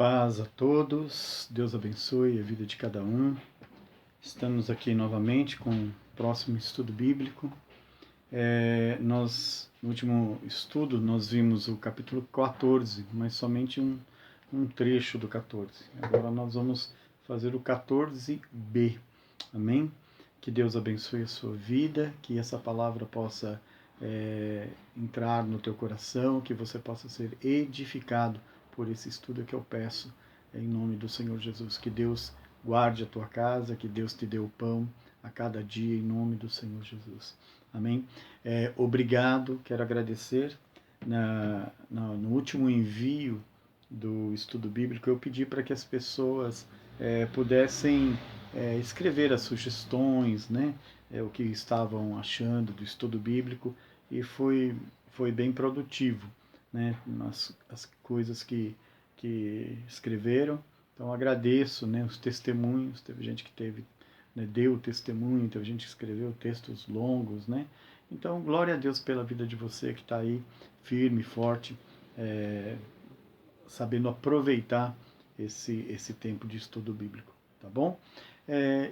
Paz a todos, Deus abençoe a vida de cada um. Estamos aqui novamente com o próximo estudo bíblico. No último estudo, nós vimos o capítulo 14, mas somente um trecho do 14. Agora nós vamos fazer o 14b. Amém? Que Deus abençoe a sua vida, que essa palavra possa entrar no teu coração, que você possa ser edificado por esse estudo que eu peço em nome do Senhor Jesus. Que Deus guarde a tua casa, que Deus te dê o pão a cada dia em nome do Senhor Jesus. Amém? Obrigado, quero agradecer. No último envio do estudo bíblico, eu pedi para que as pessoas pudessem escrever as sugestões, né? O que estavam achando do estudo bíblico, e foi bem produtivo, né? As coisas que escreveram. Então agradeço, né, os testemunhos. Teve gente que deu testemunho, teve gente que escreveu textos longos, né? Então glória a Deus pela vida de você que está aí firme, forte, sabendo aproveitar esse tempo de estudo bíblico, tá bom?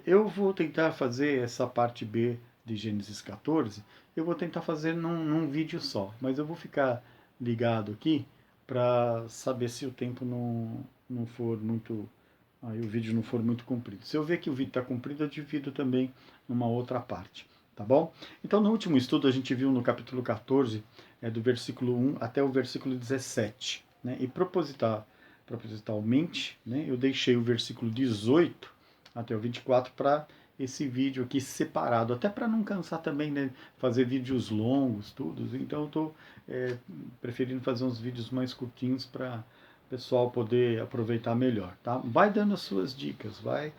Eu vou tentar fazer essa parte B de Gênesis 14, eu vou tentar fazer num vídeo só, mas eu vou ficar ligado aqui para saber se o tempo não for muito, aí o vídeo não for muito comprido. Se eu ver que o vídeo está comprido, eu divido também numa outra parte, tá bom? Então no último estudo a gente viu no capítulo 14, do versículo 1 até o versículo 17, né? E propositalmente, né, eu deixei o versículo 18 até o 24 para esse vídeo aqui separado, até para não cansar também, né, fazer vídeos longos, tudo. Então eu estou preferindo fazer uns vídeos mais curtinhos para o pessoal poder aproveitar melhor, tá? Vai dando as suas dicas, vai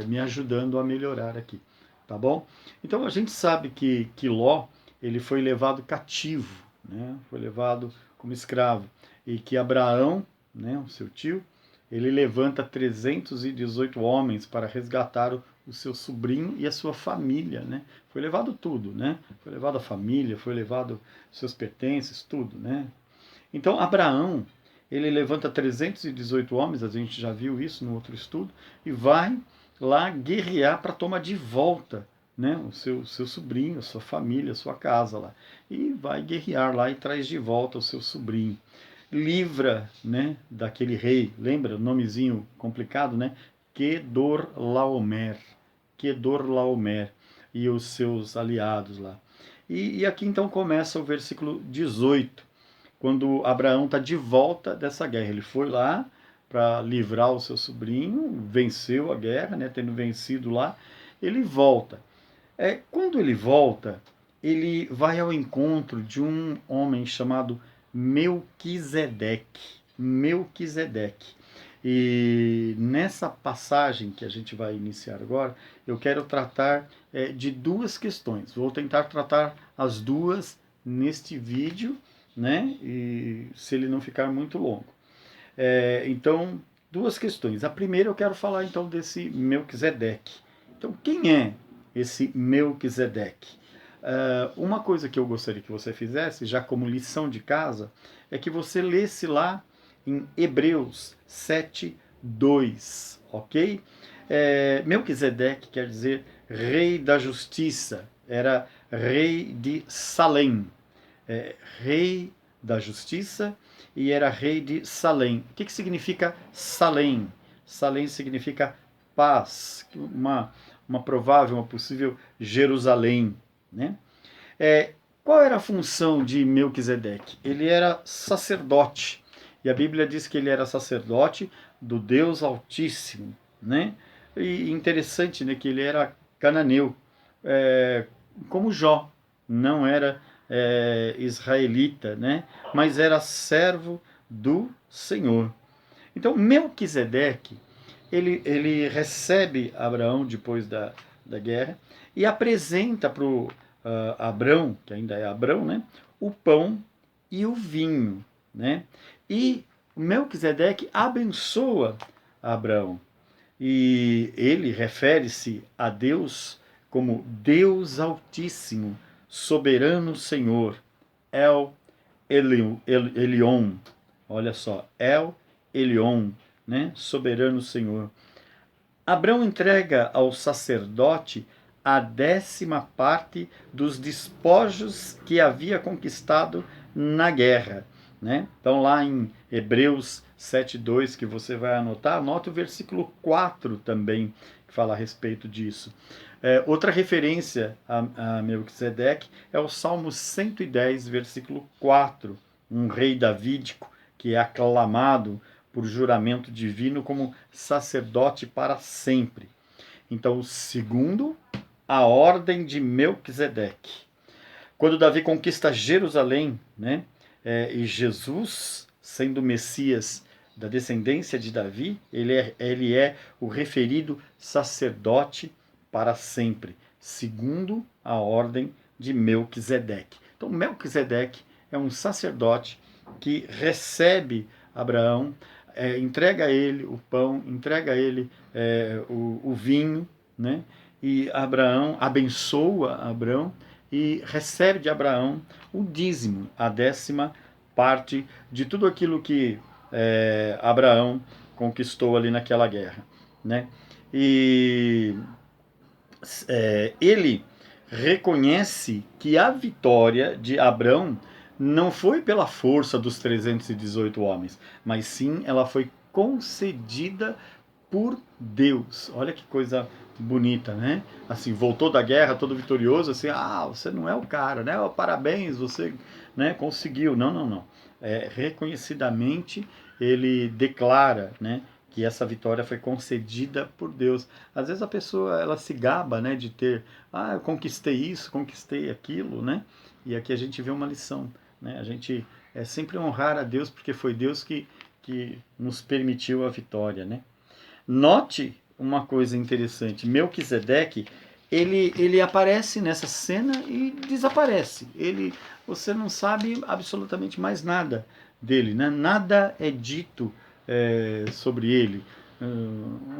me ajudando a melhorar aqui, tá bom? Então a gente sabe que Ló, ele foi levado cativo, né? Foi levado como escravo, e que Abraão, né, o seu tio, ele levanta 318 homens para resgatar o seu sobrinho e a sua família, né? Foi levado tudo, né? Foi levado a família, foi levado seus pertences, tudo, né? Então Abraão, ele levanta 318 homens, a gente já viu isso no outro estudo, e vai lá guerrear para tomar de volta, né, o seu sobrinho, a sua família, a sua casa lá. E vai guerrear lá e traz de volta o seu sobrinho. Livra, né, daquele rei, lembra o nomezinho complicado, né? Kedorlaomer, Kedorlaomer e os seus aliados lá. E aqui então começa o versículo 18, quando Abraão está de volta dessa guerra. Ele foi lá para livrar o seu sobrinho, venceu a guerra, né, tendo vencido lá, ele volta. Quando ele volta, ele vai ao encontro de um homem chamado Melquisedeque. Melquisedeque. E nessa passagem que a gente vai iniciar agora, eu quero tratar de duas questões. Vou tentar tratar as duas neste vídeo, né? E se ele não ficar muito longo. Então, duas questões. A primeira eu quero falar então desse Melquisedeque. Então, quem é esse Melquisedeque? Uma coisa que eu gostaria que você fizesse, já como lição de casa, é que você lesse lá em Hebreus 7:2, ok? Melquisedeque quer dizer rei da justiça, era rei de Salém, rei da justiça, e era rei de Salém. O que significa Salém? Salém significa paz, uma provável, uma possível Jerusalém, né? Qual era a função de Melquisedeque? Ele era sacerdote, e a Bíblia diz que ele era sacerdote do Deus Altíssimo, né? E interessante, né, que ele era cananeu, como Jó, não era israelita, né? Mas era servo do Senhor. Então Melquisedeque, ele recebe Abraão depois da guerra e apresenta para o Abrão, que ainda é Abrão, né, o pão e o vinho, né? E Melquisedeque abençoa Abraão. E ele refere-se a Deus como Deus Altíssimo, soberano Senhor, El Elyon. Olha só, El Elyon, né? Soberano Senhor. Abrão entrega ao sacerdote a 10ª parte dos despojos que havia conquistado na guerra, né? Então lá em Hebreus 7:2, que você vai anotar, anota o versículo 4 também, que fala a respeito disso. Outra referência a Melquisedeque é o Salmo 110, versículo 4, um rei davídico que é aclamado por juramento divino como sacerdote para sempre. Então, segundo a ordem de Melquisedeque. Quando Davi conquista Jerusalém, né, e Jesus, sendo o Messias da descendência de Davi, ele é o referido sacerdote para sempre, segundo a ordem de Melquisedeque. Então, Melquisedeque é um sacerdote que recebe Abraão, entrega a ele o pão, entrega a ele o vinho, né? E Abraão abençoa Abraão e recebe de Abraão o dízimo, a 10ª parte de tudo aquilo que Abraão conquistou ali naquela guerra, né? E ele reconhece que a vitória de Abraão não foi pela força dos 318 homens, mas sim ela foi concedida por Deus. Olha que coisa bonita, né? Assim, voltou da guerra todo vitorioso, assim, você não é o cara, né? Oh, parabéns, você, né, conseguiu. Não, não, não. Reconhecidamente ele declara, né, que essa vitória foi concedida por Deus. Às vezes a pessoa ela se gaba, né, de ter, eu conquistei isso, conquistei aquilo, né? E aqui a gente vê uma lição, né? A gente sempre honrar a Deus porque foi Deus que nos permitiu a vitória, né? Note uma coisa interessante, Melquisedeque, ele aparece nessa cena e desaparece. Você não sabe absolutamente mais nada dele, né? Nada é dito sobre ele,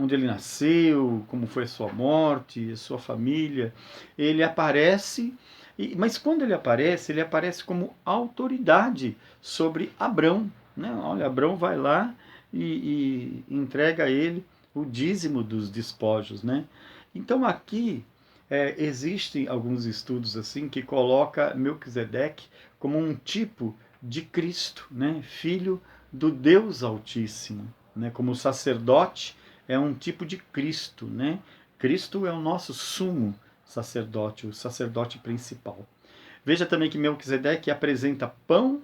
onde ele nasceu, como foi a sua morte, a sua família. Ele aparece, mas quando ele aparece como autoridade sobre Abrão, né? Olha, Abrão vai lá e entrega a ele o dízimo dos despojos, né? Então aqui existem alguns estudos assim que coloca Melquisedeque como um tipo de Cristo, né? Filho do Deus Altíssimo, né? Como sacerdote é um tipo de Cristo, né? Cristo é o nosso sumo sacerdote, o sacerdote principal. Veja também que Melquisedeque apresenta pão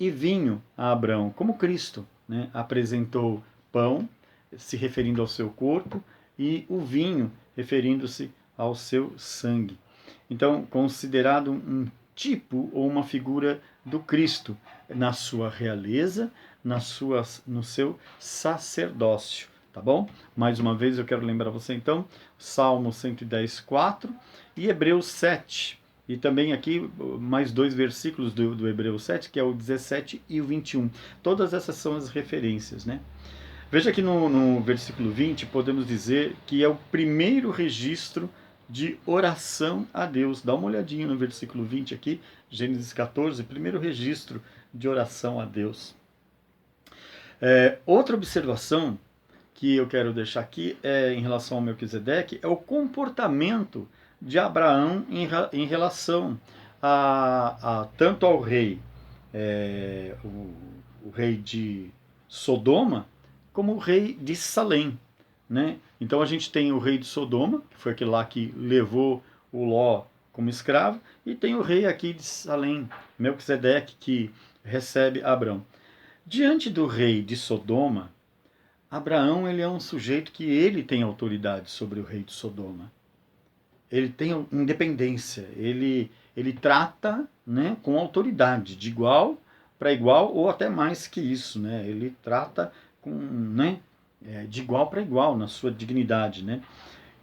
e vinho a Abraão, como Cristo, né, apresentou pão, se referindo ao seu corpo, e o vinho, referindo-se ao seu sangue. Então, considerado um tipo ou uma figura do Cristo na sua realeza, no seu sacerdócio, tá bom? Mais uma vez eu quero lembrar você então, Salmo 110, 4 e Hebreus 7. E também aqui mais 2 versículos do Hebreus 7, que é o 17 e o 21. Todas essas são as referências, né? Veja que no versículo 20 podemos dizer que é o primeiro registro de oração a Deus. Dá uma olhadinha no versículo 20 aqui, Gênesis 14, primeiro registro de oração a Deus. Outra observação que eu quero deixar aqui em relação ao Melquisedeque é o comportamento de Abraão em relação tanto ao rei, o rei de Sodoma, como o rei de Salém, né? Então a gente tem o rei de Sodoma, que foi aquele lá que levou o Ló como escravo, e tem o rei aqui de Salém, Melquisedeque, que recebe Abraão. Diante do rei de Sodoma, Abraão ele é um sujeito que ele tem autoridade sobre o rei de Sodoma. Ele tem independência, ele trata, né, com autoridade, de igual para igual ou até mais que isso, né? Ele trata com, né, de igual para igual na sua dignidade, né?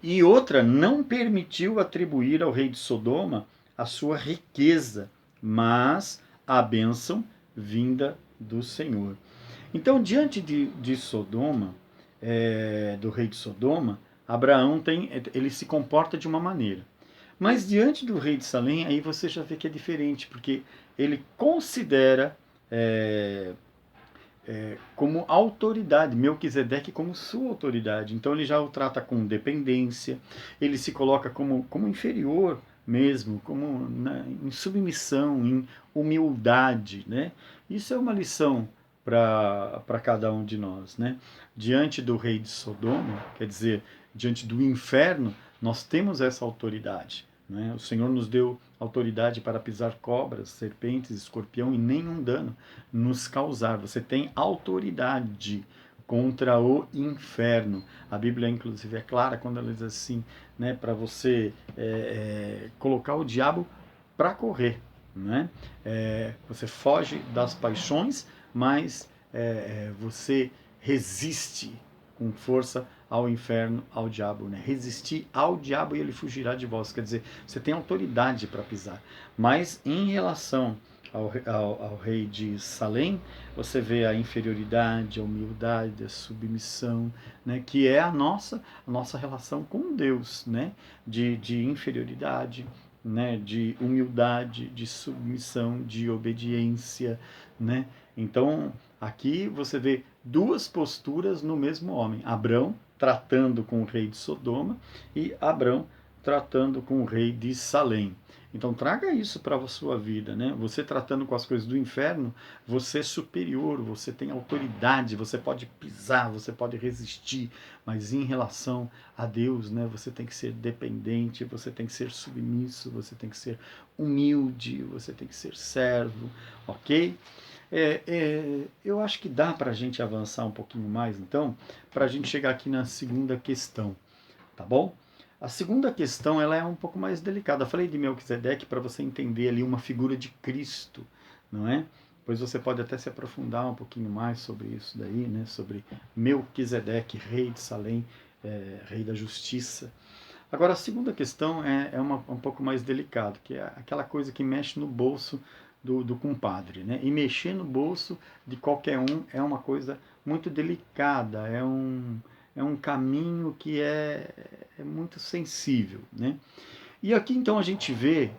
E outra, não permitiu atribuir ao rei de Sodoma a sua riqueza, mas a bênção vinda do Senhor. Então, diante de Sodoma, do rei de Sodoma, Abraão ele se comporta de uma maneira. Mas diante do rei de Salém, aí você já vê que é diferente, porque ele considera como autoridade, Melquisedeque como sua autoridade. Então ele já o trata com dependência, ele se coloca como inferior mesmo, como em submissão, em humildade, né? Isso é uma lição para cada um de nós, né? Diante do rei de Sodoma, quer dizer, diante do inferno, nós temos essa autoridade, né? O Senhor nos deu autoridade para pisar cobras, serpentes, escorpião e nenhum dano nos causar. Você tem autoridade contra o inferno. A Bíblia, inclusive, é clara quando ela diz assim, né, para você colocar o diabo para correr. Né? Você foge das paixões, mas você resiste com força ao inferno, ao diabo, né? Resistir ao diabo e ele fugirá de vós. Quer dizer, você tem autoridade para pisar. Mas em relação ao rei de Salém, você vê a inferioridade, a humildade, a submissão, né? Que é a nossa relação com Deus, né? De inferioridade, né? De humildade, de submissão, de obediência, né? Então, aqui você vê duas posturas no mesmo homem. Abrão tratando com o rei de Sodoma e Abrão tratando com o rei de Salém. Então traga isso para a sua vida, né? Você tratando com as coisas do inferno, você é superior, você tem autoridade, você pode pisar, você pode resistir, mas em relação a Deus, né? Você tem que ser dependente, você tem que ser submisso, você tem que ser humilde, você tem que ser servo, ok? Eu acho que dá para a gente avançar um pouquinho mais, então, para a gente chegar aqui na segunda questão, tá bom? A segunda questão ela é um pouco mais delicada. Eu falei de Melquisedeque para você entender ali uma figura de Cristo, não é? Pois você pode até se aprofundar um pouquinho mais sobre isso daí, né? Sobre Melquisedeque, rei de Salém, rei da justiça. Agora, a segunda questão é um pouco mais delicada, que é aquela coisa que mexe no bolso do compadre, né? E mexer no bolso de qualquer um é uma coisa muito delicada, é um caminho que é muito sensível, né? E aqui então a gente vê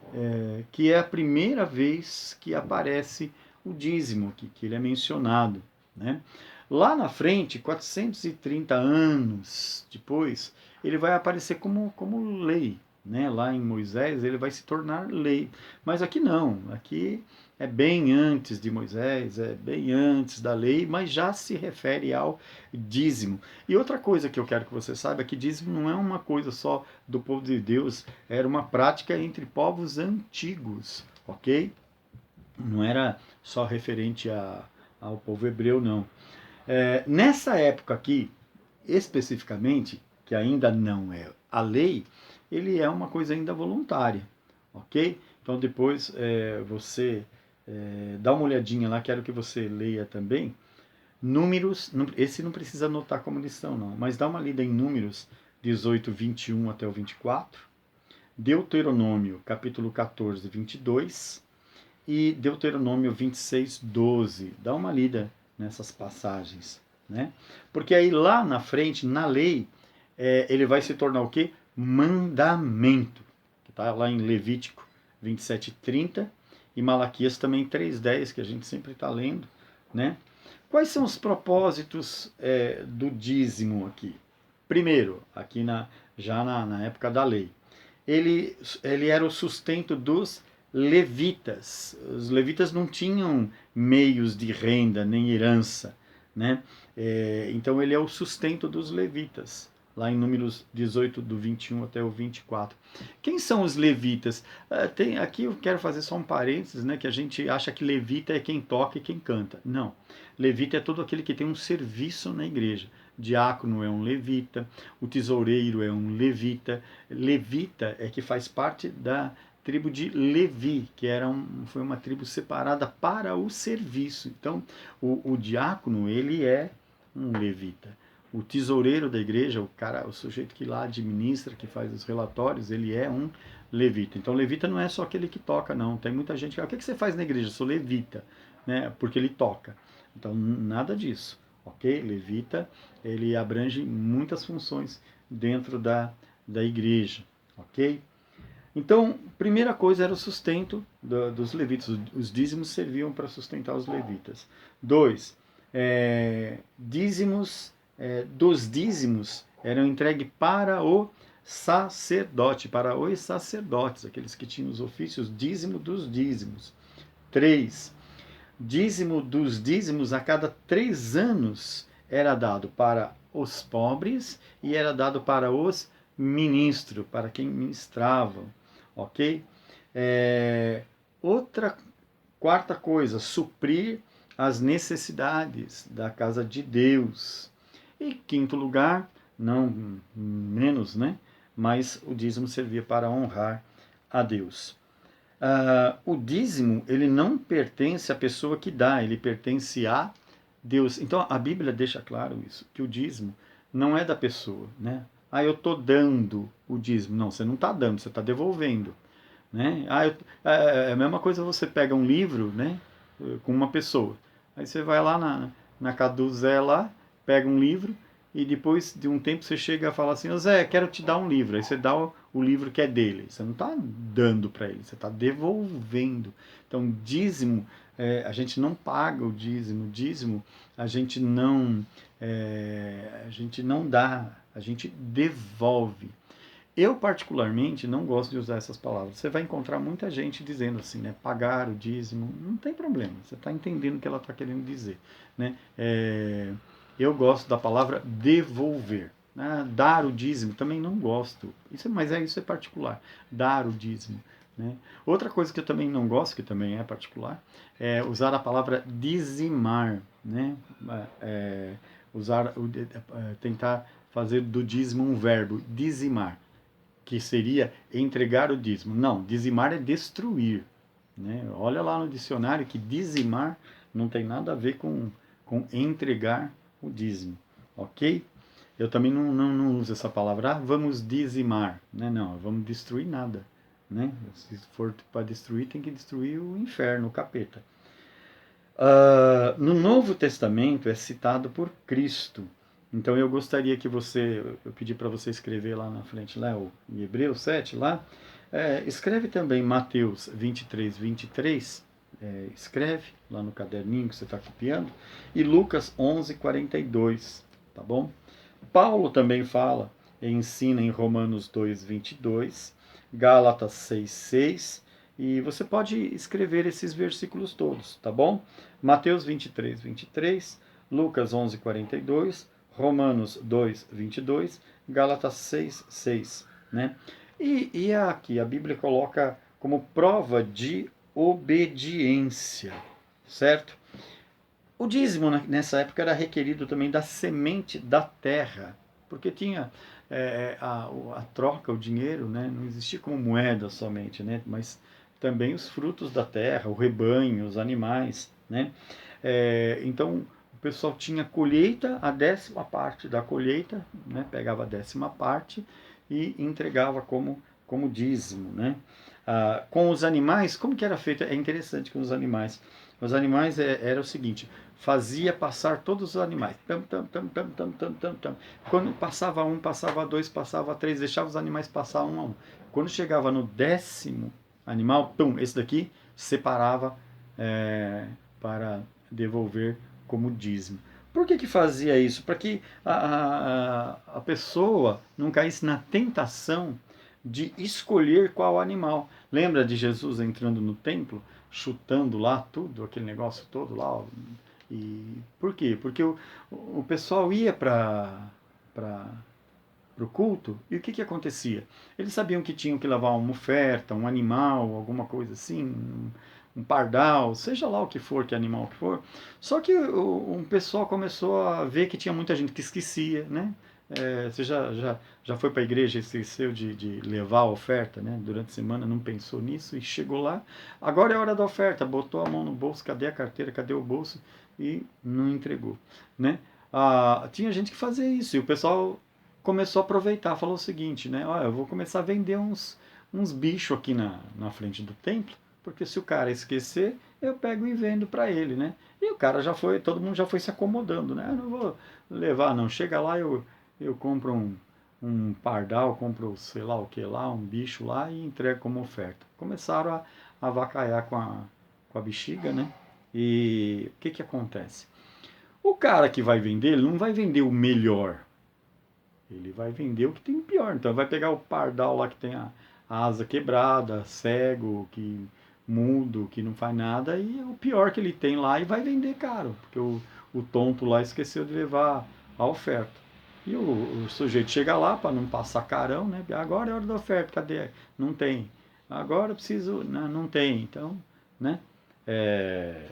que é a primeira vez que aparece o dízimo, que ele é mencionado, né? Lá na frente, 430 anos depois, ele vai aparecer como lei, né? Lá em Moisés ele vai se tornar lei, mas aqui não, aqui é bem antes de Moisés, é bem antes da lei, mas já se refere ao dízimo. E outra coisa que eu quero que você saiba é que dízimo não é uma coisa só do povo de Deus, era uma prática entre povos antigos, ok? Não era só referente ao povo hebreu, não. Nessa época aqui, especificamente, que ainda não é a lei, ele é uma coisa ainda voluntária, ok? Então depois você dá uma olhadinha lá, quero que você leia também. Números, esse não precisa anotar como lição não, mas dá uma lida em Números 18, 21 até o 24, Deuteronômio capítulo 14, 22 e Deuteronômio 26, 12. Dá uma lida nessas passagens, né? Porque aí lá na frente, na lei, ele vai se tornar o quê? Mandamento. Está lá em Levítico 27, 30 e Malaquias também 3:10, que a gente sempre está lendo, né? Quais são os propósitos do dízimo aqui? Primeiro, aqui já na época da lei, ele era o sustento dos levitas. Os levitas não tinham meios de renda nem herança, né? Então ele é o sustento dos levitas, lá em Números 18, do 21 até o 24. Quem são os levitas? Aqui eu quero fazer só um parênteses, né, que a gente acha que levita é quem toca e quem canta. Não. Levita é todo aquele que tem um serviço na igreja. Diácono é um levita, o tesoureiro é um levita. Levita é que faz parte da tribo de Levi, que foi uma tribo separada para o serviço. Então, o diácono, ele é um levita. O tesoureiro da igreja, o sujeito que lá administra, que faz os relatórios, ele é um levita. Então, levita não é só aquele que toca, não. Tem muita gente que fala, o que você faz na igreja? Eu sou levita, né? Porque ele toca. Então, nada disso, ok? Levita, ele abrange muitas funções dentro da igreja, ok? Então, primeira coisa era o sustento dos levitas. Os dízimos serviam para sustentar os levitas. 2, dízimos, dos dízimos eram entregues para o sacerdote, para os sacerdotes, aqueles que tinham os ofícios, dízimo dos dízimos. 3. Dízimo dos dízimos a cada 3 anos era dado para os pobres e era dado para os ministros, para quem ministrava, ok? Outra quarta coisa, suprir as necessidades da casa de Deus. E quinto lugar, não menos, né? Mas o dízimo servia para honrar a Deus. O dízimo, ele não pertence à pessoa que dá, ele pertence a Deus. Então a Bíblia deixa claro isso, que o dízimo não é da pessoa, né? Eu estou dando o dízimo. Não, você não está dando, você está devolvendo. Né? É a mesma coisa, você pega um livro, né, com uma pessoa. Aí você vai lá na casa do Zé lá, pega um livro e depois de um tempo você chega e fala assim, ô Zé, quero te dar um livro. Aí você dá o livro que é dele. Você não está dando para ele, você está devolvendo. Então, dízimo, a gente não paga o dízimo. Dízimo, a gente não dá, a gente devolve. Eu, particularmente, não gosto de usar essas palavras. Você vai encontrar muita gente dizendo assim, né? Pagar o dízimo. Não tem problema. Você está entendendo o que ela está querendo dizer. Né? Eu gosto da palavra devolver. Dar o dízimo também não gosto. Mas isso é particular. Dar o dízimo. Né? Outra coisa que eu também não gosto, que também é particular, é usar a palavra dizimar. Né? Tentar fazer do dízimo um verbo, dizimar, que seria entregar o dízimo. Não, dizimar é destruir. Né? Olha lá no dicionário que dizimar não tem nada a ver com entregar o dízimo. Ok? Eu também não uso essa palavra, vamos dizimar. Né? Não, vamos destruir nada. Né? Se for para destruir, tem que destruir o inferno, o capeta. No Novo Testamento é citado por Cristo. Então eu gostaria que eu pedi para você escrever lá na frente, lá em Hebreus 7, lá, escreve também Mateus 23, 23, escreve lá no caderninho que você está copiando, e Lucas 11, 42, tá bom? Paulo também fala e ensina em Romanos 2, 22, Gálatas 6, 6, e você pode escrever esses versículos todos, tá bom? Mateus 23, 23, Lucas 11, 42, Romanos 2, 22, Gálatas 6, 6. Né? E aqui a Bíblia coloca como prova de obediência, certo? O dízimo nessa época era requerido também da semente da terra, porque tinha a troca, o dinheiro, né? Não existia como moeda somente, né? Mas também os frutos da terra, o rebanho, os animais. Né? Então o pessoal tinha colheita, a 10ª parte da colheita, né? Pegava a 10ª parte e entregava como dízimo. Né? Com os animais, como que era feito? É interessante com os animais. Os animais era o seguinte, fazia passar todos os animais. Tam, tam, tam, tam, tam, tam, tam, tam. Quando passava um, passava dois, passava três, deixava os animais passar um a um. Quando chegava no 10º animal, esse daqui separava para devolver como dízimo. Por que fazia isso? Para que a pessoa não caísse na tentação de escolher qual animal. Lembra de Jesus entrando no templo, chutando lá tudo, aquele negócio todo lá? E por quê? Porque o pessoal ia para o culto e o que acontecia? Eles sabiam que tinham que levar uma oferta, um animal, alguma coisa assim, um pardal, seja lá o que for, que animal que for. Só que um pessoal começou a ver que tinha muita gente que esquecia, né? Você já foi para a igreja e esqueceu de levar a oferta, né? Durante a semana não pensou nisso e chegou lá. Agora é a hora da oferta, botou a mão no bolso, cadê a carteira, cadê o bolso? E não entregou. Né? Tinha gente que fazia isso e o pessoal começou a aproveitar, falou o seguinte, né? Eu vou começar a vender uns bichos aqui na frente do templo, porque se o cara esquecer, eu pego e vendo para ele, né? E o cara todo mundo já foi se acomodando, né? Eu não vou levar, não. Chega lá, eu compro um pardal, compro sei lá o que lá, um bicho lá e entrego como oferta. Começaram a avacalhar com a bexiga, né? E o que acontece? O cara que vai vender, ele não vai vender o melhor. Ele vai vender o que tem o pior. Então vai pegar o pardal lá que tem a asa quebrada, cego, que mudo, que não faz nada, e é o pior que ele tem lá e vai vender caro, porque o tonto lá esqueceu de levar a oferta. E o sujeito chega lá para não passar carão, né? Agora é hora da oferta, cadê? Não tem. Agora eu preciso. Não, não tem. Então, né? É,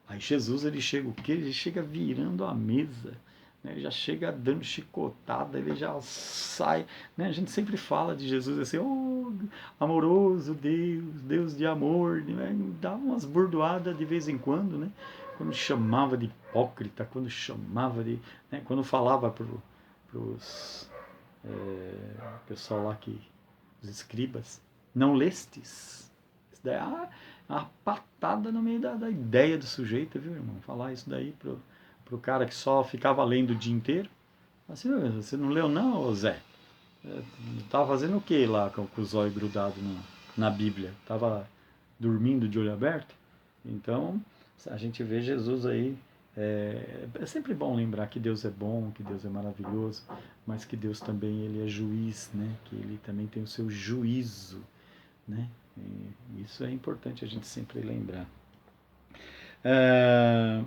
aí Jesus ele chega o quê? Ele chega virando a mesa, né? Ele já chega dando chicotada, ele já sai, né? A gente sempre fala de Jesus assim, oh, amoroso Deus, Deus de amor, né? Dá umas burdoadas de vez em quando, né? Quando chamava de hipócrita, quando chamava de, né? Quando falava para os pessoal lá que os escribas, não lestes? Isso daí é uma patada no meio da ideia do sujeito, viu, irmão? Falar isso daí pro cara que só ficava lendo o dia inteiro. Assim, você não leu não, ô Zé? Tava fazendo o que lá com os olhos grudados na Bíblia? Tava dormindo de olho aberto? Então, a gente vê Jesus aí. É sempre bom lembrar que Deus é bom, que Deus é maravilhoso, mas que Deus também ele é juiz, né? Que ele também tem o seu juízo, né? E isso é importante a gente sempre lembrar. É,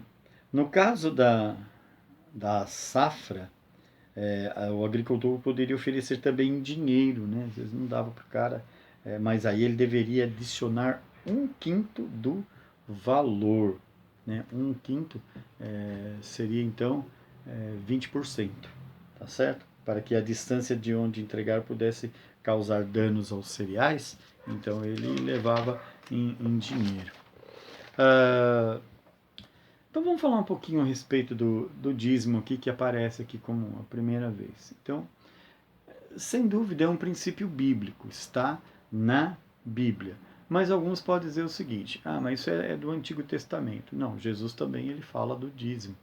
no caso da safra, o agricultor poderia oferecer também dinheiro, né? Às vezes não dava para o cara, mas aí ele deveria adicionar um quinto do valor, né? Um quinto seria então 20%, tá certo? Para que a distância de onde entregar pudesse causar danos aos cereais, então ele levava em dinheiro. Ah, então vamos falar um pouquinho a respeito do dízimo aqui que aparece aqui como a primeira vez. Então, sem dúvida é um princípio bíblico, está na Bíblia. Mas alguns podem dizer o seguinte: ah, mas isso é do Antigo Testamento. Não, Jesus também ele fala do dízimo.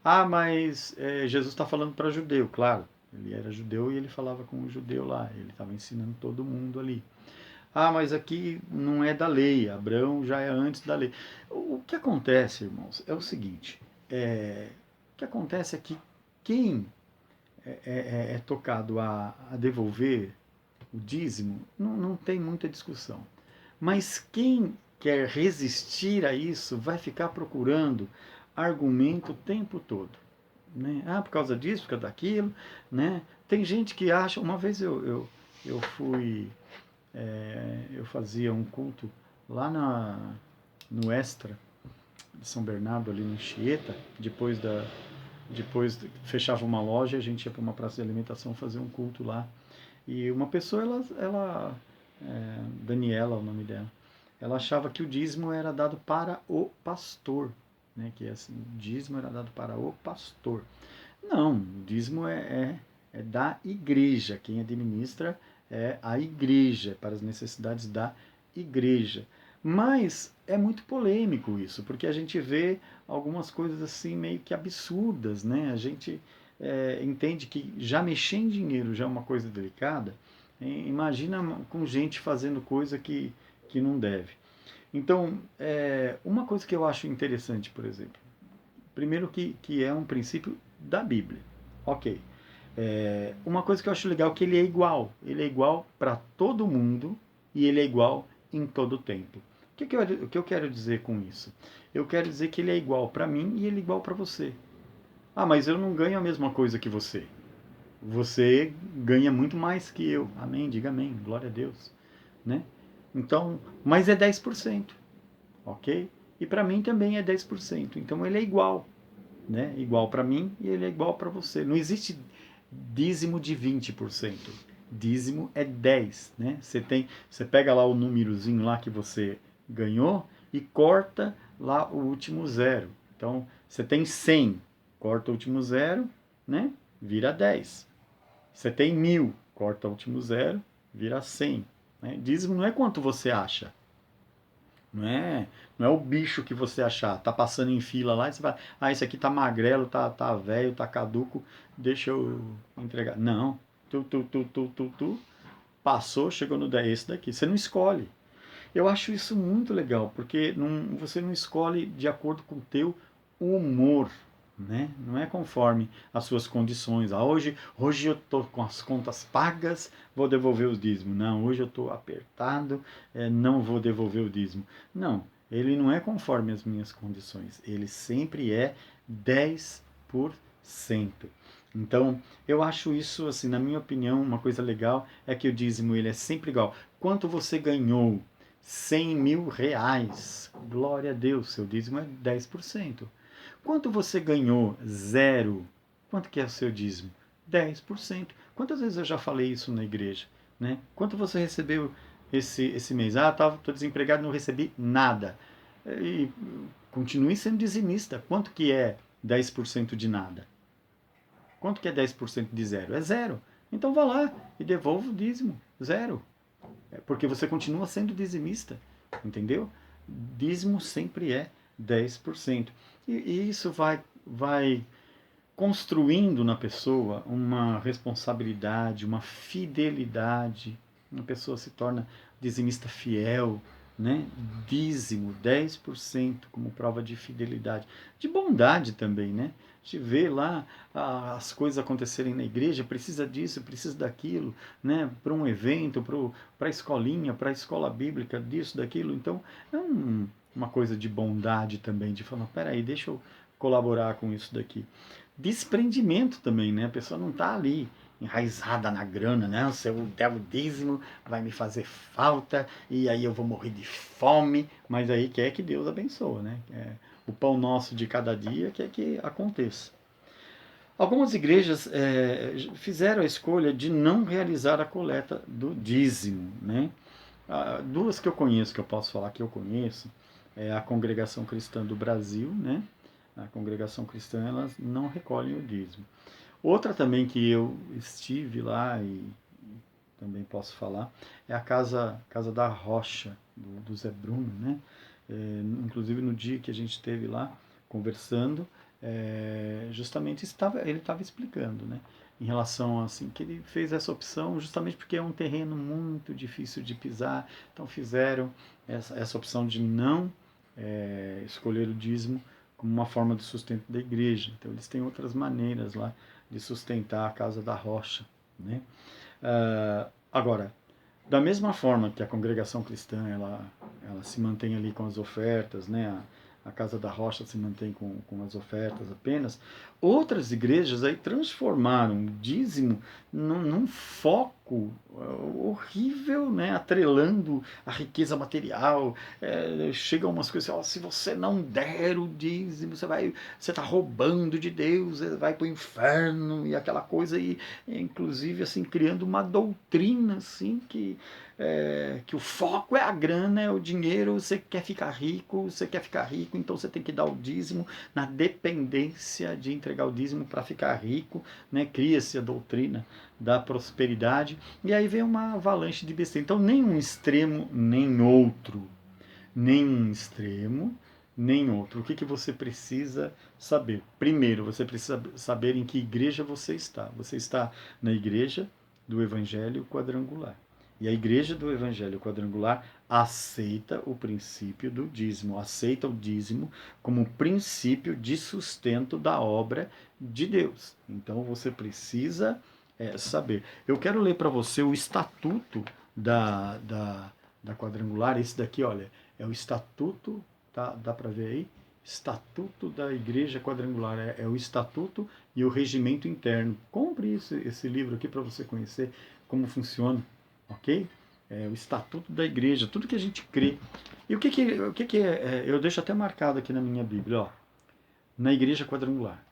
Ah, mas Jesus está falando para judeu, claro. Ele era judeu e ele falava com o judeu lá. Ele estava ensinando todo mundo ali. Ah, mas aqui não é da lei. Abraão já é antes da lei. O que acontece, irmãos, é o seguinte: o que acontece é que quem é tocado a devolver o dízimo não tem muita discussão. Mas quem quer resistir a isso vai ficar procurando argumento o tempo todo. Né? Ah, por causa disso, por causa daquilo. Né? Tem gente que acha. Uma vez eu fui. Eu fazia um culto lá no Extra de São Bernardo, ali no Anchieta. Depois fechava uma loja, a gente ia para uma praça de alimentação fazer um culto lá. E uma pessoa, Daniela, o nome dela, ela achava que o dízimo era dado para o pastor, né? Que assim, o dízimo era dado para o pastor. Não, o dízimo é da igreja. Quem administra é a igreja, para as necessidades da igreja. Mas é muito polêmico isso, porque a gente vê algumas coisas assim meio que absurdas, né? A gente entende que já mexer em dinheiro já é uma coisa delicada. Imagina com gente fazendo coisa que não deve. Então, uma coisa que eu acho interessante, por exemplo, primeiro que é um princípio da Bíblia. Ok. Uma coisa que eu acho legal é que ele é igual. Ele é igual para todo mundo e ele é igual em todo o tempo. O que eu quero dizer com isso? Eu quero dizer que ele é igual para mim e ele é igual para você. Ah, mas eu não ganho a mesma coisa que você. Você ganha muito mais que eu. Amém? Diga amém. Glória a Deus. Né? Então, mas é 10%. Ok? E para mim também é 10%. Então ele é igual. Né? Igual para mim e ele é igual para você. Não existe dízimo de 20%. Dízimo é 10, né? Você pega lá o númerozinho lá que você ganhou e corta lá o último zero. Então, você tem 100, corta o último zero, né? Vira 10. Você tem 1000, corta o último zero, vira 100. Né? Dízimo não é quanto você acha. Não é o bicho que você achar. Tá passando em fila lá e você vai. Ah, esse aqui tá magrelo, tá velho, tá caduco, deixa eu entregar. Não. Tu. Passou, chegou no 10, esse daqui. Você não escolhe. Eu acho isso muito legal, porque você não escolhe de acordo com o teu humor. né? Não é conforme as suas condições. Hoje eu estou com as contas pagas, vou devolver o dízimo. Não, hoje eu estou apertado, não vou devolver o dízimo. Não, ele não é conforme as minhas condições. Ele sempre é 10%. Então, eu acho isso, assim, na minha opinião, uma coisa legal é que o dízimo ele é sempre igual. Quanto você ganhou? 100 mil reais. Glória a Deus, seu dízimo é 10%. Quanto você ganhou? Zero. Quanto que é o seu dízimo? 10%. Quantas vezes eu já falei isso na igreja? Né? Quanto você recebeu esse mês? Ah, estou desempregado, não recebi nada. E continue sendo dizimista. Quanto que é 10% de nada? Quanto que é 10% de zero? É zero. Então vá lá e devolva o dízimo. Zero. Porque você continua sendo dizimista. Entendeu? Dízimo sempre é 10%. E isso vai construindo na pessoa uma responsabilidade, uma fidelidade. Uma pessoa se torna dizimista fiel, né? Dízimo, 10% como prova de fidelidade. De bondade também, né? A gente vê lá as coisas acontecerem na igreja, precisa disso, precisa daquilo, né? Para um evento, para a escolinha, para a escola bíblica, disso, daquilo. Então, é uma coisa de bondade também, de falar, peraí, deixa eu colaborar com isso daqui. Desprendimento também, né? A pessoa não está ali enraizada na grana, né? Se eu der o dízimo, vai me fazer falta e aí eu vou morrer de fome, mas aí quer que Deus abençoe, né? O pão nosso de cada dia quer que aconteça. Algumas igrejas fizeram a escolha de não realizar a coleta do dízimo, né? Duas que eu conheço, que eu posso falar que eu conheço, é a Congregação Cristã do Brasil, né? A Congregação Cristã, elas não recolhem o dízimo. Outra também que eu estive lá e também posso falar é a Casa da Rocha, do Zé Bruno, né? Inclusive no dia que a gente esteve lá conversando, justamente ele estava explicando, né? Em relação assim, que ele fez essa opção justamente porque é um terreno muito difícil de pisar, então fizeram essa opção de não escolher o dízimo como uma forma de sustento da igreja. Então eles têm outras maneiras lá de sustentar a Casa da Rocha, né? Agora, da mesma forma que a congregação cristã ela se mantém ali com as ofertas, né? A Casa da Rocha se mantém com as ofertas apenas. Outras igrejas aí transformaram o dízimo num foco horrível, né? Atrelando a riqueza material. Chegam umas coisas assim, se você não der o dízimo, você está roubando de Deus, vai para o inferno e aquela coisa, e inclusive assim, criando uma doutrina assim que o foco é a grana, é o dinheiro, você quer ficar rico, então você tem que dar o dízimo na dependência de entregar o dízimo para ficar rico, né? Cria-se a doutrina da prosperidade, e aí vem uma avalanche de besteira. Então, nem um extremo, nem outro. Nem um extremo, nem outro. O que você precisa saber? Primeiro, você precisa saber em que igreja você está. Você está na igreja do Evangelho Quadrangular. E a igreja do Evangelho Quadrangular aceita o princípio do dízimo, aceita o dízimo como princípio de sustento da obra de Deus. Então você precisa saber. Eu quero ler para você o estatuto da Quadrangular. Esse daqui, olha, é o estatuto, tá? Dá para ver aí? Estatuto da Igreja Quadrangular. É o estatuto e o regimento interno. Compre esse livro aqui para você conhecer como funciona, ok? O estatuto da igreja, tudo que a gente crê. E o que é? Eu deixo até marcado aqui na minha Bíblia, ó. Na Igreja Quadrangular.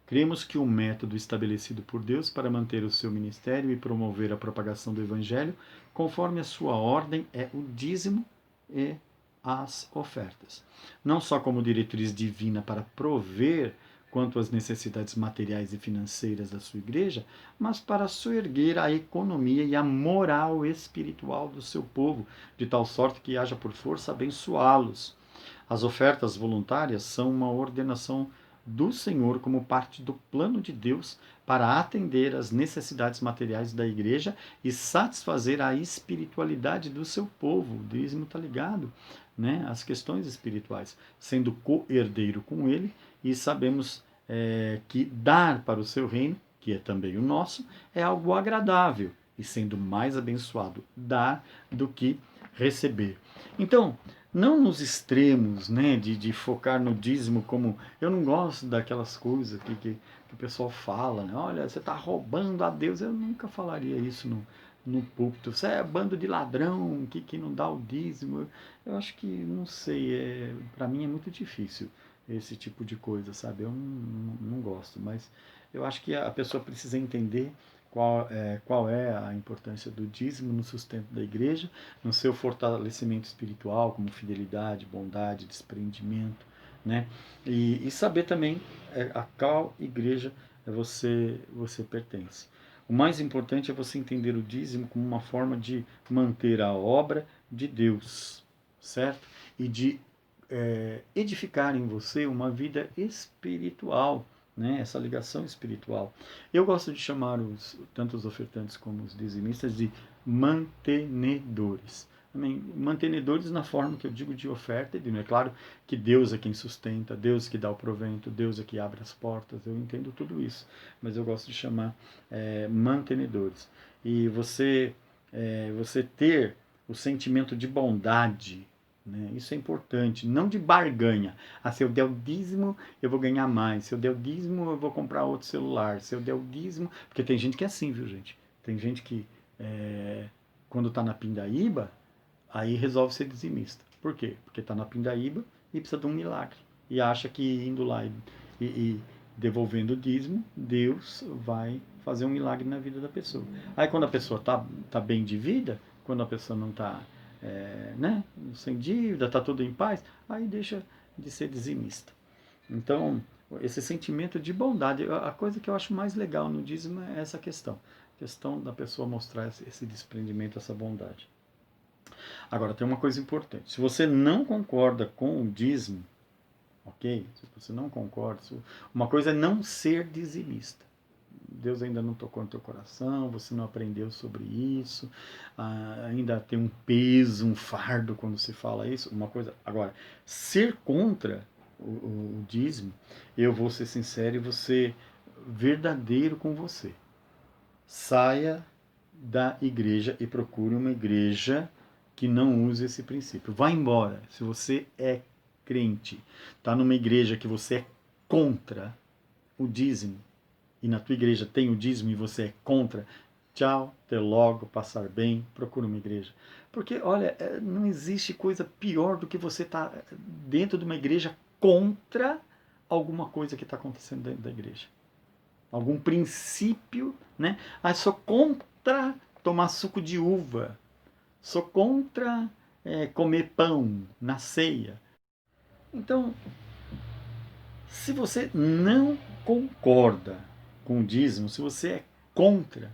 Cremos que o método estabelecido por Deus para manter o seu ministério e promover a propagação do Evangelho, conforme a sua ordem, é o dízimo e as ofertas. Não só como diretriz divina para prover quanto às necessidades materiais e financeiras da sua igreja, mas para soerguer a economia e a moral espiritual do seu povo, de tal sorte que haja por força abençoá-los. As ofertas voluntárias são uma ordenação do Senhor como parte do plano de Deus para atender às necessidades materiais da igreja e satisfazer a espiritualidade do seu povo. O dízimo está ligado, né, às questões espirituais, sendo co-herdeiro com ele, e sabemos que dar para o seu reino, que é também o nosso, é algo agradável, e sendo mais abençoado dar do que receber. Então, não nos extremos, né, de focar no dízimo como... Eu não gosto daquelas coisas que o pessoal fala, né? Olha, você está roubando a Deus. Eu nunca falaria isso no púlpito. Você é bando de ladrão que não dá o dízimo. Eu acho que, não sei, para mim é muito difícil esse tipo de coisa, sabe? Eu não gosto, mas eu acho que a pessoa precisa entender qual é a importância do dízimo no sustento da igreja, no seu fortalecimento espiritual, como fidelidade, bondade, desprendimento, né? E saber também a qual igreja você pertence. O mais importante é você entender o dízimo como uma forma de manter a obra de Deus, certo? E de edificar em você uma vida espiritual, né? Essa ligação espiritual. Eu gosto de chamar tanto os ofertantes como os dizimistas de mantenedores. Amém? Mantenedores na forma que eu digo de oferta, e é claro que Deus é quem sustenta, Deus que dá o provento, Deus é que abre as portas, eu entendo tudo isso, mas eu gosto de chamar mantenedores. E você ter o sentimento de bondade, né? Isso é importante, não de barganha. Ah, se eu der o dízimo, eu vou ganhar mais. Se eu der o dízimo, eu vou comprar outro celular. Se eu der o dízimo... Porque tem gente que é assim, viu, gente? Tem gente que, quando está na pindaíba, aí resolve ser dizimista. Por quê? Porque está na pindaíba e precisa de um milagre. E acha que indo lá e devolvendo o dízimo, Deus vai fazer um milagre na vida da pessoa. Aí quando a pessoa tá bem de vida, quando a pessoa não está né, sem dívida, está tudo em paz, aí deixa de ser dizimista. Então, esse sentimento de bondade, a coisa que eu acho mais legal no dízimo é essa questão. A questão da pessoa mostrar esse desprendimento, essa bondade. Agora, tem uma coisa importante. Se você não concorda com o dízimo, ok? Se você não concorda, uma coisa é não ser dizimista. Deus ainda não tocou no teu coração, você não aprendeu sobre isso, ainda tem um peso, um fardo quando se fala isso, uma coisa. Agora, ser contra o dízimo, eu vou ser sincero e vou ser verdadeiro com você. Saia da igreja e procure uma igreja que não use esse princípio. Vá embora. Se você é crente, está numa igreja que você é contra o dízimo, e na tua igreja tem o dízimo e você é contra, tchau, até logo, passar bem, procura uma igreja. Porque, olha, não existe coisa pior do que você estar dentro de uma igreja contra alguma coisa que está acontecendo dentro da igreja. Algum princípio, né? Ah, sou contra tomar suco de uva. Sou contra comer pão na ceia. Então, se você não concorda com o dízimo, se você é contra,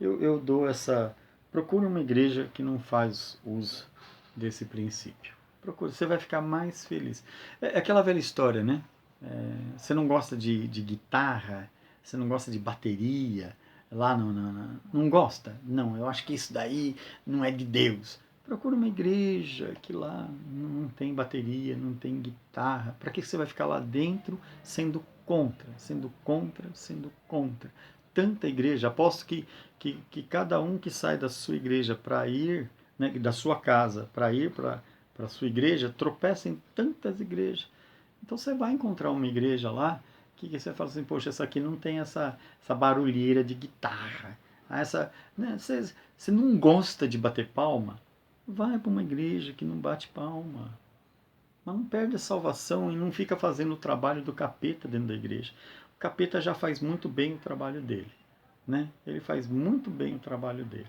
eu dou essa... Procure uma igreja que não faz uso desse princípio. Procure, você vai ficar mais feliz. É aquela velha história, né? Você não gosta de guitarra, você não gosta de bateria, lá não gosta? Não, eu acho que isso daí não é de Deus. Procura uma igreja que lá não tem bateria, não tem guitarra. Para que você vai ficar lá dentro sendo contra, sendo contra, sendo contra? Tanta igreja, aposto que cada um que sai da sua igreja para ir, né, da sua casa para ir para a sua igreja, tropeça em tantas igrejas. Então você vai encontrar uma igreja lá que você fala assim, poxa, essa aqui não tem essa barulheira de guitarra. Né, você não gosta de bater palma? Vai para uma igreja que não bate palma. Mas não perde a salvação e não fica fazendo o trabalho do capeta dentro da igreja. O capeta já faz muito bem o trabalho dele. Né? Ele faz muito bem o trabalho dele.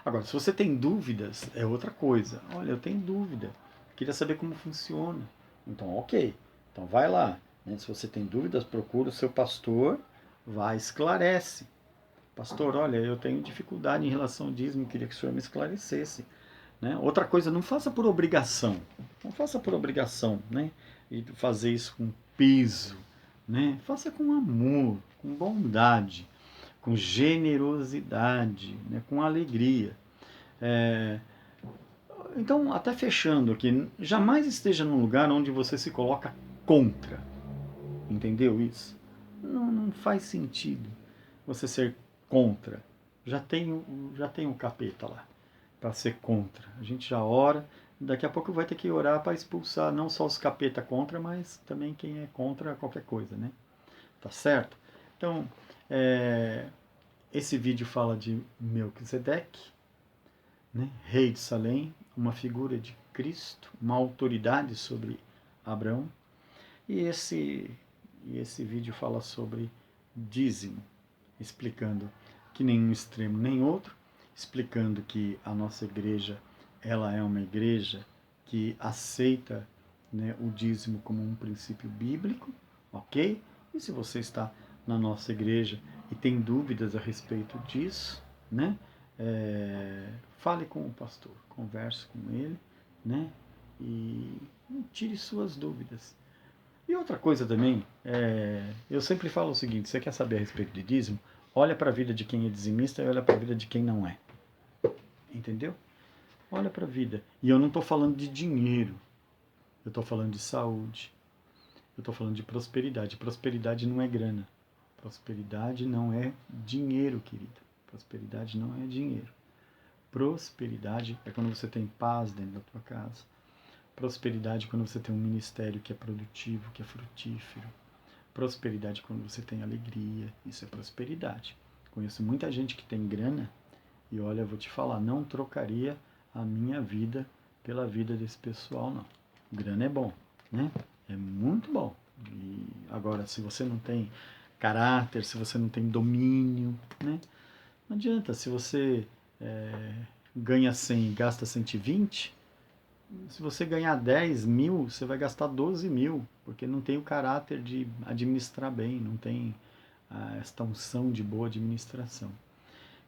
Agora, se você tem dúvidas, é outra coisa. Olha, eu tenho dúvida. Queria saber como funciona. Então, ok. Então vai lá. Né? Se você tem dúvidas, procura o seu pastor, vai, esclarece. Pastor, olha, eu tenho dificuldade em relação ao dízimo, queria que o senhor me esclarecesse. Né? Outra coisa, não faça por obrigação. Não faça por obrigação, né? E fazer isso com peso. Né? Faça com amor, com bondade, com generosidade, né? Com alegria. Então, até fechando aqui, jamais esteja num lugar onde você se coloca contra. Entendeu isso? não faz sentido você ser contra. Já tem um capeta lá para ser contra. A gente já ora, daqui a pouco vai ter que orar para expulsar não só os capeta contra, mas também quem é contra qualquer coisa, né? Tá certo? Então, esse vídeo fala de Melquisedeque, né? Rei de Salém, uma figura de Cristo, uma autoridade sobre Abraão. E esse vídeo fala sobre dízimo, explicando que nenhum extremo nem outro, explicando que a nossa igreja ela é uma igreja que aceita, né, o dízimo como um princípio bíblico, ok? E se você está na nossa igreja e tem dúvidas a respeito disso, né, fale com o pastor, converse com ele, né, e tire suas dúvidas. E outra coisa também, eu sempre falo o seguinte: você quer saber a respeito de dízimo? Olha para a vida de quem é dizimista e olha para a vida de quem não é. Entendeu? Olha para a vida. E eu não estou falando de dinheiro, eu estou falando de saúde, eu estou falando de prosperidade. Prosperidade não é grana. Prosperidade não é dinheiro, querida. Prosperidade não é dinheiro. Prosperidade é quando você tem paz dentro da tua casa. Prosperidade é quando você tem um ministério que é produtivo, que é frutífero. Prosperidade é quando você tem alegria. Isso é prosperidade. Conheço muita gente que tem grana e olha, eu vou te falar, não trocaria a minha vida pela vida desse pessoal, não. Grana é bom, né? É muito bom. E agora, se você não tem caráter, se você não tem domínio, né? Não adianta. Se você ganha 100 e gasta 120, se você ganhar 10 mil, você vai gastar 12 mil, porque não tem o caráter de administrar bem, não tem esta unção de boa administração.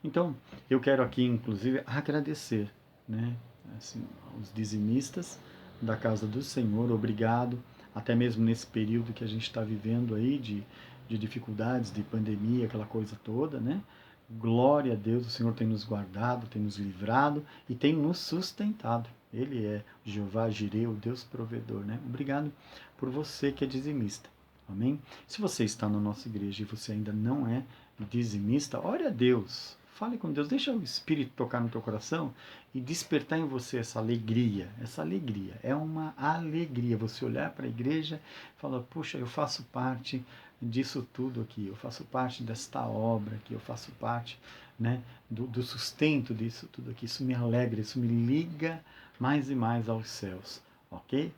Então, eu quero aqui, inclusive, agradecer, né, assim, aos dizimistas da Casa do Senhor, obrigado, até mesmo nesse período que a gente está vivendo aí de dificuldades, de pandemia, aquela coisa toda, né? Glória a Deus, o Senhor tem nos guardado, tem nos livrado e tem nos sustentado. Ele é Jeová Jireh, o Deus provedor, né? Obrigado por você que é dizimista. Amém? Se você está na nossa igreja e você ainda não é dizimista, ore a Deus. Fale com Deus, deixa o Espírito tocar no teu coração e despertar em você essa alegria. Essa alegria é uma alegria. Você olhar para a igreja e falar, puxa, eu faço parte disso tudo aqui, eu faço parte desta obra aqui, eu faço parte, né, do sustento disso tudo aqui. Isso me alegra, isso me liga mais e mais aos céus, ok?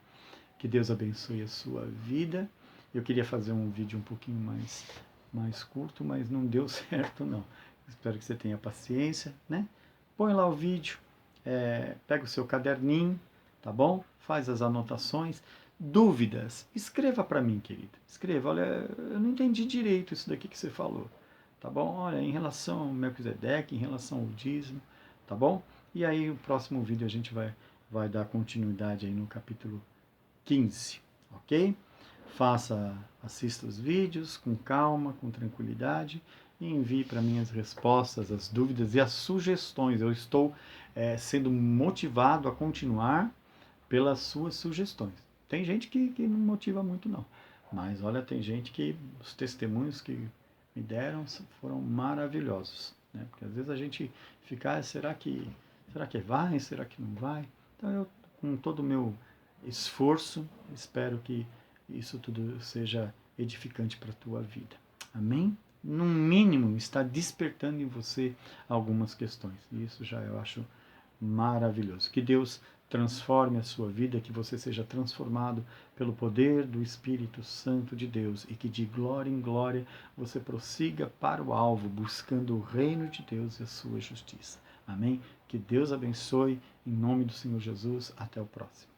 Que Deus abençoe a sua vida. Eu queria fazer um vídeo um pouquinho mais curto, mas não deu certo não. Espero que você tenha paciência, né? Põe lá o vídeo, pega o seu caderninho, tá bom? Faz as anotações. Dúvidas, escreva para mim, querida. Escreva, olha, eu não entendi direito isso daqui que você falou, tá bom? Olha, em relação ao Melquisedeque, em relação ao dízimo, tá bom? E aí o próximo vídeo a gente vai dar continuidade aí no capítulo 15, ok? Assista os vídeos com calma, com tranquilidade e envie para mim as respostas, as dúvidas e as sugestões. Eu estou sendo motivado a continuar pelas suas sugestões. Tem gente que não motiva muito não, mas olha, tem gente que os testemunhos que me deram foram maravilhosos, né? Porque às vezes a gente fica, será que vai, será que não vai? Então eu, com todo o meu esforço, espero que isso tudo seja edificante para a tua vida. Amém? No mínimo, está despertando em você algumas questões. E isso já eu acho maravilhoso. Que Deus transforme a sua vida, que você seja transformado pelo poder do Espírito Santo de Deus e que de glória em glória você prossiga para o alvo, buscando o reino de Deus e a sua justiça. Amém? Que Deus abençoe, em nome do Senhor Jesus. Até o próximo.